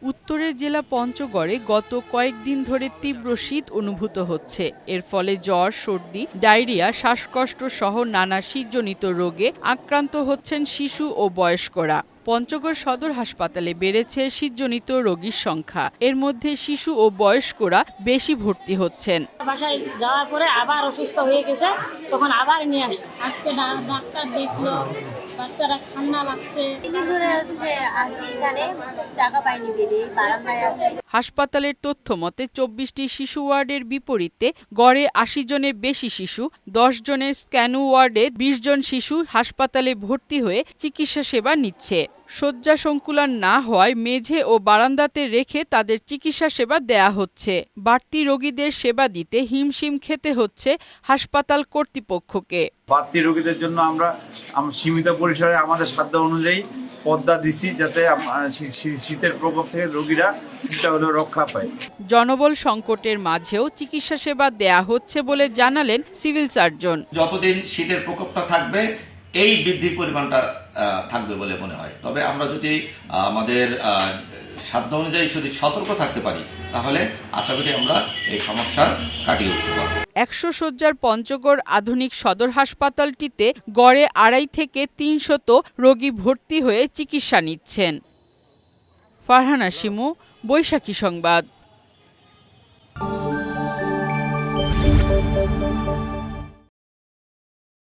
উত্তরের জেলা পঞ্চগড়ে গত কয়েকদিন ধরে তীব্র শীত অনুভূত হচ্ছে। এর ফলে জ্বর, সর্দি, ডায়রিয়া, শ্বাসকষ্ট সহ নানা শীতজনিত রোগে আক্রান্ত হচ্ছেন শিশু ও বয়স্করা। পঞ্চগড় সদর হাসপাতালে বেড়েছে শীতজনিত রোগীর সংখ্যা। এর মধ্যে শিশু ও বয়স্করা বেশি ভর্তি হচ্ছেন। বাসায় যাওয়ার পরে আবার অসুস্থ হয়ে গেছে, তখন আবার নিয়ে আসছে। আজকে ডাক্তার দেখলো, বাচ্চারা ঠান্ডা লাগছে। জায়গা পাইনি, বারান্দায় আছে। হাসপাতালের তথ্য মতে ২৪টি শিশু ওয়ার্ডের বিপরীতে গড়ে ৮০ জনের বেশি শিশু, ১০ জনের স্ক্যানু ওয়ার্ডে ২০ জন শিশু হাসপাতালে ভর্তি হয়ে চিকিৎসা সেবা নিচ্ছে। শয্যা সংকুলান না হওয়ায় মেঝে ও বারান্দাতে রেখে তাদের চিকিৎসা সেবা দেয়া হচ্ছে। বাড়তি রোগীদের সেবা দিতে হিমশিম খেতে হচ্ছে হাসপাতাল কর্তৃপক্ষকে। বাড়তি রোগীদের জন্য আমরা সীমিত পরিসরে আমাদের সাধ্য অনুযায়ী পদ্মা দিছি, যাতে শীতের প্রকোপ থেকে রোগীরা কিছুটা হলেও রক্ষা পায়। জনবল সংকটের মাঝেও চিকিৎসা সেবা দেয়া হচ্ছে বলে জানালেন সিভিল সার্জন। যতদিন শীতের প্রকোপটা থাকবে এই বৃদ্ধির পরিমাণটা থাকবে বলে মনে হয়। তবে আমরা যদি আমাদের সাধ্য অনুযায়ী যদি সতর্ক থাকতে পারি, তাহলে আশা করি আমরা এই সমস্যার কাটিয়ে উঠতে পারব। ১০০ শয্যার পঞ্চগড় আধুনিক সদর হাসপাতালটিতে গড়ে ২৫০ থেকে ৩০০ রোগী ভর্তি হয়ে চিকিৎসা নিচ্ছেন। ফারহানা শিমু, বৈশাখী সংবাদ।